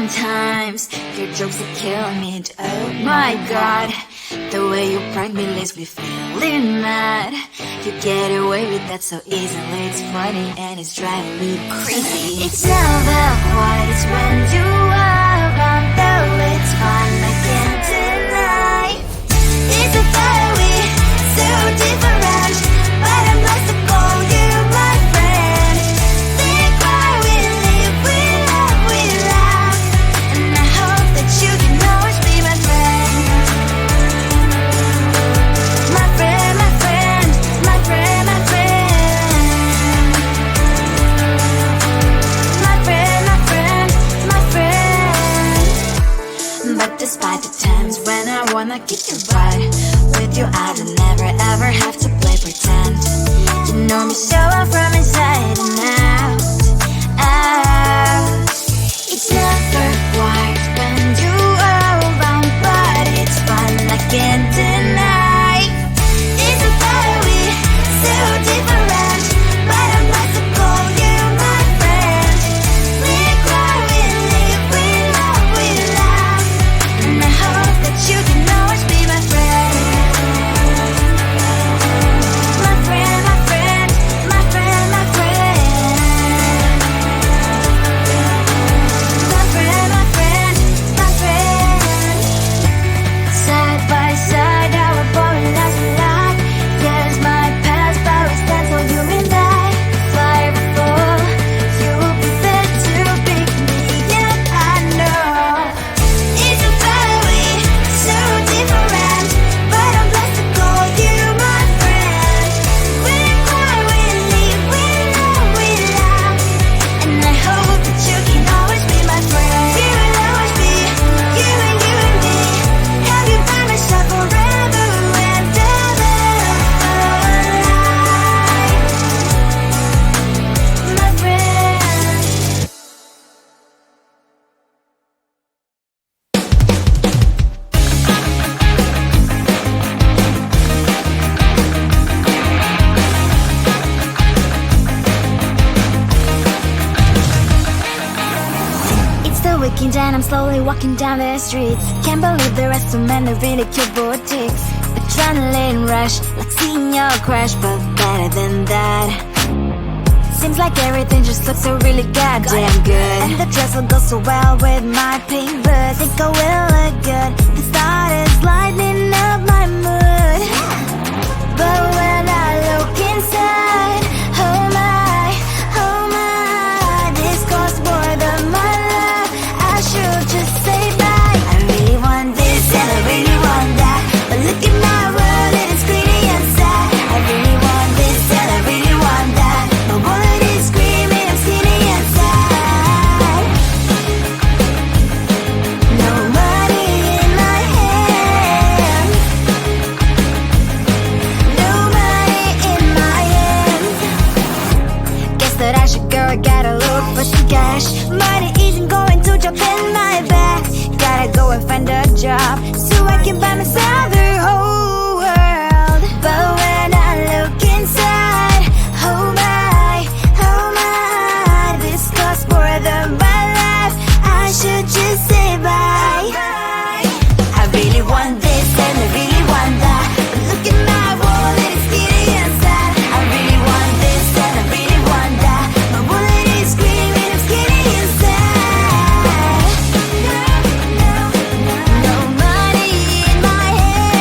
Sometimes your jokes are killing me. Oh my god, the way you prank me leaves me feeling mad. You get away with that so easily. It's funny and it's driving me crazy. It's never quite as when you are around, though it's fun, I can't deny. It's a fire we so different, but I'm lost to call you my friend. Think why we live, we love, we laugh, and I hope that you can always be my friend. My friend, my friend, my friend, my friend. My friend, my friend, my friend. But despite the times when I wanna kick your butt, with you I don't never ever have to play pretend. You know me so well from inside and out, out. It's never quite when you are around, but it's fun, I can't deny. It's a fire we so different, but I must call you my friend. We cry, we live, we love, we laugh, and I hope that you can always be my friend. My friend, my friend, my friend, my friend. My friend, my friend, my friend. Side by side, our body lies a lot. Yes, my past, but we stand so you and I. Fly before you will be there to pick me up, I know. It's a fire we so different, but I'm blessed to call you my friend. We cry, we live, we love, we laugh, and I hope that you can always be my friend. You will always be you and me. Have you by my side forever and ever. My friend. It's the weekend and I'm slowly walking down the streets. Can't believe there are so many really cute boutiques. Adrenaline rush, like seeing your crush, but better than that. Seems like everything just looks so really goddamn good, and the dress will go so well with my pink boots. Think I will look good, the thought is lighting up my mood. But when I look inside, oh my, this costs more than my love. I should just say bye. I really want this and I really want that, but look at my world, it is pretty and sad. I really want this and I really want that, my wallet is screaming, I'm skinny and sad. No money in my hand, no money in my hand. Guess that I should go, gotta look for some cash. Money isn't going to jump in my bag. Gotta go and find a job so I can buy myself the whole world. But when I look inside, oh my, this costs more than my life. I should just say bye. I really want this and I really want that, but look at my wallet, it's skinny and sad. I really want this and I really want that, my wallet is screaming, I'm skinny and sad. No money in my hand.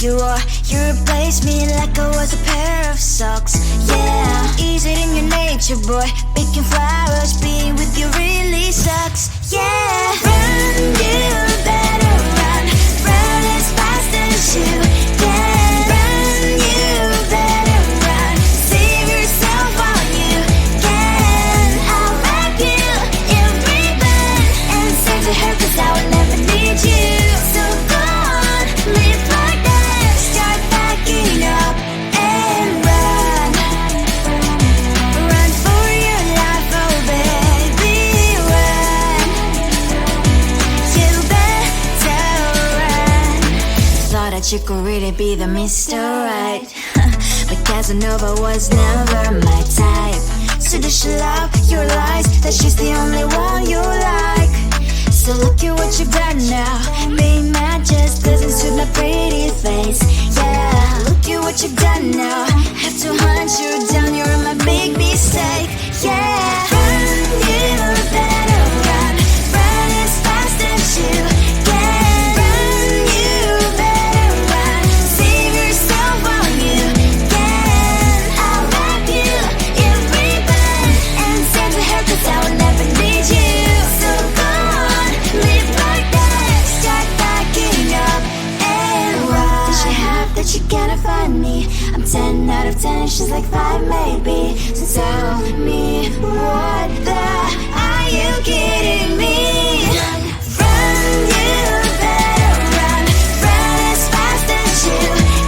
you are. You replaced me like I was a pair of socks. Yeah, is it in your nature, boy? Picking flowers, being with you really sucks. Yeah, run, you better run. Run as fast as you can. Run, you better run. Save yourself while you can. I'll wrap you in ribbon and send to her, 'cause I will never need you. So go on, live like that. Start backing up and run. Run for your life, oh baby, run. You better run. Thought that you could really be the Mr. Right, but Casanova was never my type. So does she love your lies, that she's the only one you like? So look at what you've done now. Being mad just doesn't suit my pretty face. Yeah, look at what you've done now. Have to hunt you down, you're my big mistake. Yeah, run, you better run. Run as fast as you can. Run, you better run. Save yourself while you can. I'll wrap you in ribbon and send to her, 'cause I will never need you. So go on, live like that. Start backing up and run. Does she have that she cannot find me? I'm 10 out of 10, she's like 5 maybe. So tell me, what the, are you kidding me? Run, you better run. Run as fast as you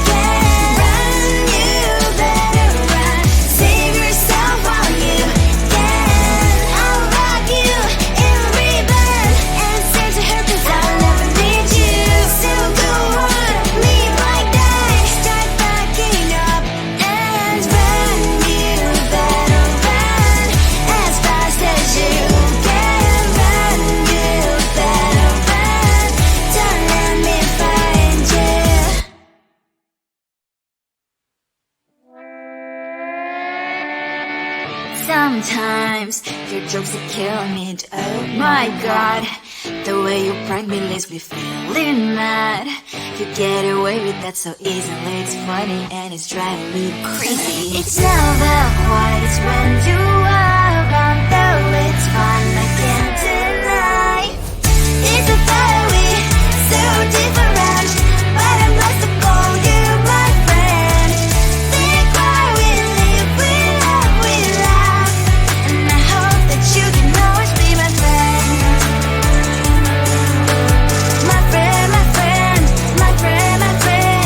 can. Run, you better run. Save yourself while you can. I'll wrap you in ribbon and send to her, 'cause I'll never need you. So go on, live like that. Start backing up and run. You better run as fast as you can. Run, you better run. Don't let me find you. Sometimes your jokes that kill me. Oh my god, the way you prank me leaves me feeling mad. You get away with that so easily. It's funny and it's driving me crazy. It's never quite as when you are around, though it's fun, I can't deny. It's a fiery, so different, but I'm blessed to call you my friend. We cry, we live, we love, we laugh, and I hope that you can always be my friend. My friend, my friend, my friend, my friend.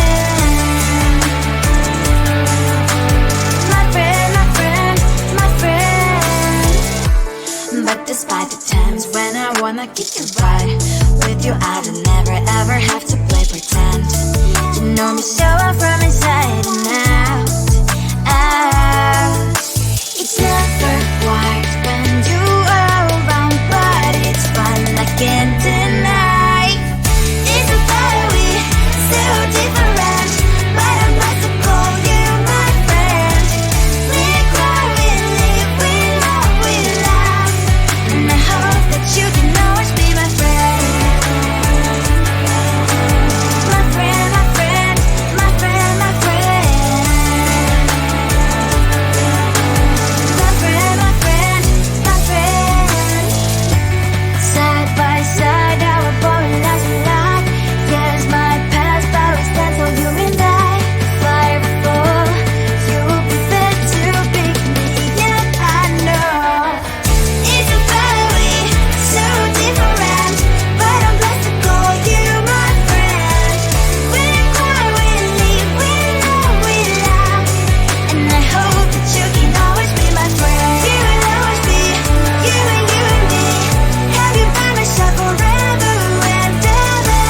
My friend, my friend, my friend. But despite the times when I wanna kick your butt, with you I don't never ever have to play pretend. You know me so well from inside and out, out. It's never quite when you are around, but it's fun, I can't deny. It's a fiery, so different, but I'm blessed to call you my friend. We cry, we live, we love, we laugh, and I hope that you can always be my friend. My friend, my friend, my friend, my friend. My friend, my friend, my friend. Side by side, our boring lives we like. Yes, my past, but we stand so you and I. Fire before you will be there to pick me up, I know. It's a fiery, so different, but I'm blessed to call you my friend. We cry, we live, we love, we laugh, and I hope that you can always be my friend. You will always be, you and me. Have you by my side forever and ever,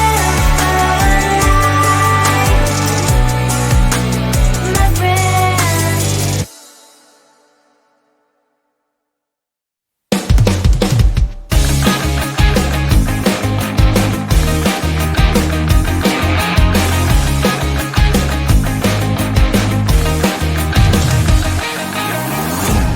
my friend.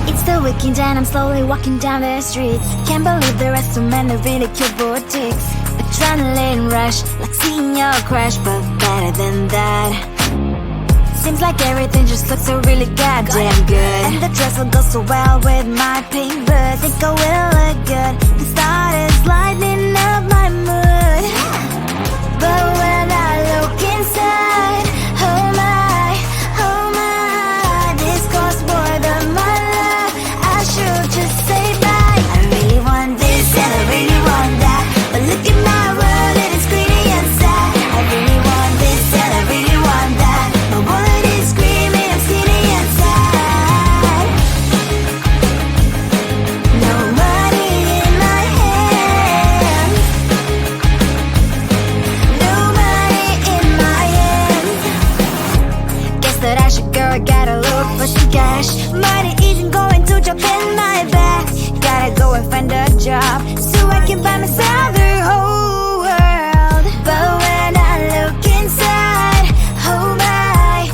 It's the weekend and I'm slowly walking down the streets. Can't believe there are so many really cute boutiques. A adrenaline rush, like seeing your crush, but better than that. Seems like everything just looks so really goddamn good, and the dress will go so well with my pink boots. Think I will look good, the start is lighting up my mood. But when I look inside, oh my, this costs more than my love. I should just say bye. I really want this and I really want that, but look at my world, it is greedy and sad. I really want this and I really want that, my wallet is screaming, I'm skinny and sad. No money in my hand, no money in my hand. Guess that I should go, gotta look for some cash. Money isn't going to jump in my bag. Gotta go and find a job so I can buy myself the whole world. But when I look inside, oh my,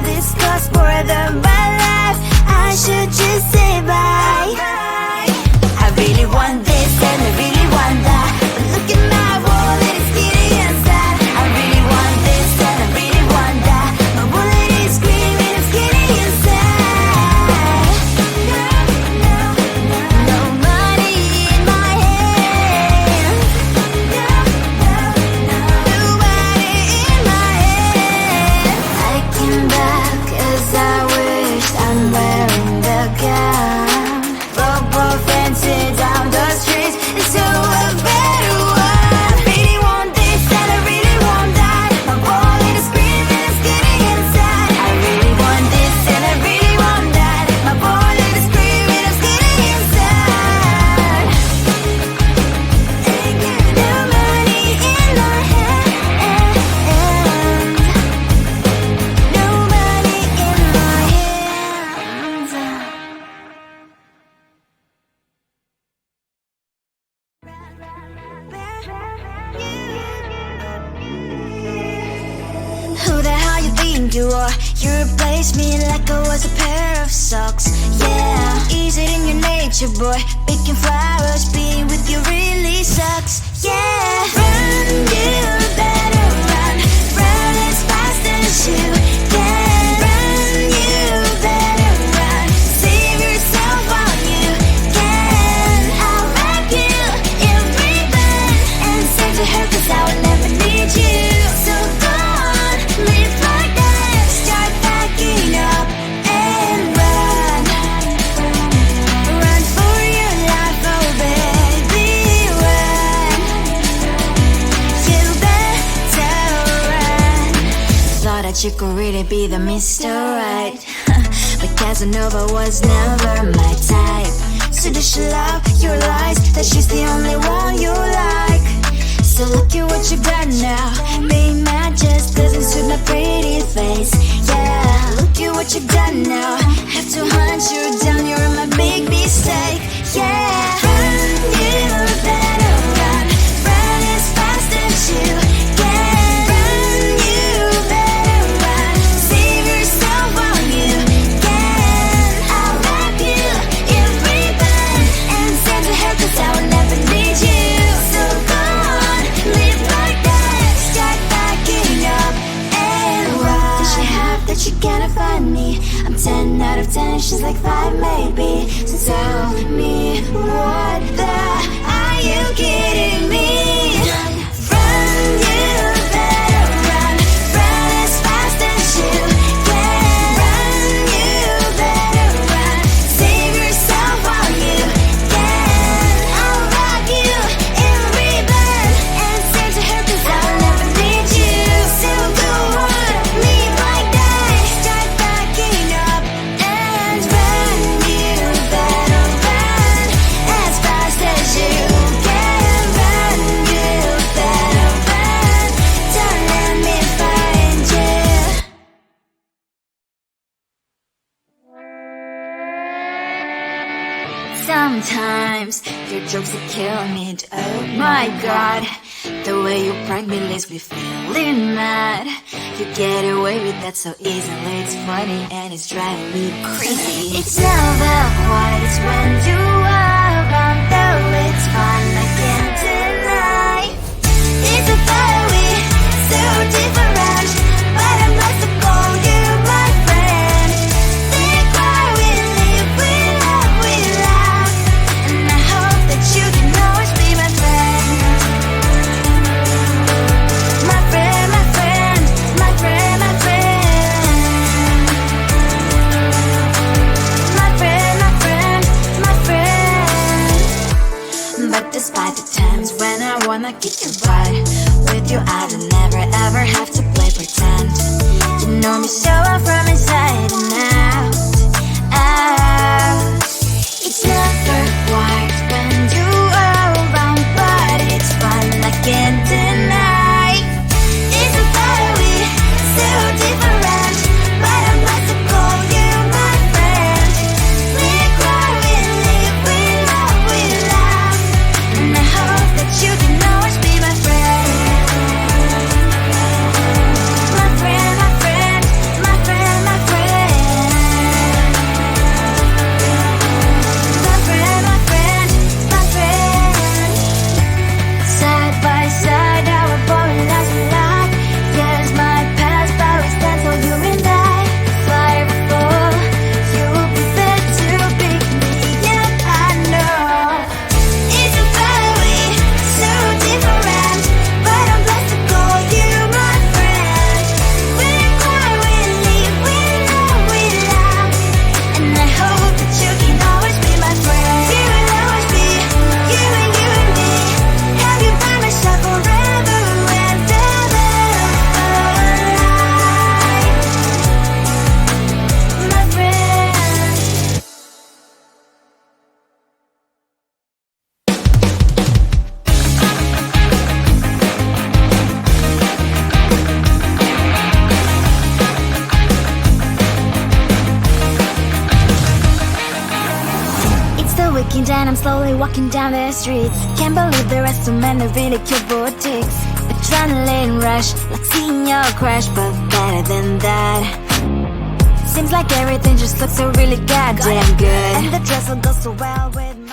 this costs more than my life. I should just say bye. I really want this and I really want that, but look at my wallet, it's skinny and sad. I really want this and I really want that, my wallet is screaming, I'm skinny and sad. No money in my hand, no money in my hand. I came back 'cause I wish I'm wearing the gown. Robo fancy down the streets into a better one. I really want this and I really want that, my wallet is screaming, I'm skinny inside. I really want this and I really want that, my wallet is screaming, I'm skinny inside. No money in my hand, no money in my hand. Who the hell you think you are? You replaced me like I was a pair of socks. Yeah, is it in your nature, boy? Picking flowers, being with you really sucks. Yeah, run, you better run, run as fast as you can. Run, you better run, save yourself while you can. I'll wrap you in ribbon and send to her 'cause I will never need you. So go on, live like that, start packing up and run. Run for your life, oh baby, run. You better run. Thought that you could really be the Mr. Right, but Casanova was never my type. So does she love your lies, that she's the only one you like? So look at what you've done now, being mad just doesn't suit my pretty face. Yeah, look at what you've done now, have to hunt you down, you're my big mistake. Yeah, run, you better run, run as fast as you can. Run, you better run, save yourself while you can. I'll wrap you in ribbon and send to her 'cause I will never need you. So go on, live like that, start packing up and run. Does she have that she cannot find me? I'm 10 out of 10, she's like 5 maybe. So tell me, what the, are you kidding me? Run, you better run, run as fast as you can. Run, you better run, save yourself while you can. I'll wrap you in ribbon and send to her 'cause I will never need you. So go on, live like that, start packing up and run. You better run as fast as you can. Run, you better run, don't let me find you. Sometimes your jokes will kill me, oh my god. The way you prank me leaves me feeling mad. You get away with that so easily, it's funny and it's driving me crazy. It's never quiet when you are around, though it's fun, I can't deny. wanna kick your butt. With you I don't never ever have to play pretend. You know me so well from inside and out, out. It's never white when you are around, but it's fun I can't deny. It's a better we, so different, but I must call you my friend. We cry, we live, we love, and I hope that you can always be my friend. My friend, my friend, my friend, my friend. My friend, my friend, my friend. Side by side, our boring lives we like. Yes, my past, but we stand so you and I. Fly before you will be there to pick me, yeah, I know. It's a better way, so different, but I'm blessed to call you my friend. We cry, we live, we love, and I hope that you can always be my friend. You will always be, you and me. Have you by my side forever and ever, my friend. It's the weekend and I'm slowly walking down the streets. Can't believe there are so many really cute boutiques. Adrenaline rush, like seeing your crush, but better than that. Seems like everything just looks so really goddamn good, and the dress will go so well with me.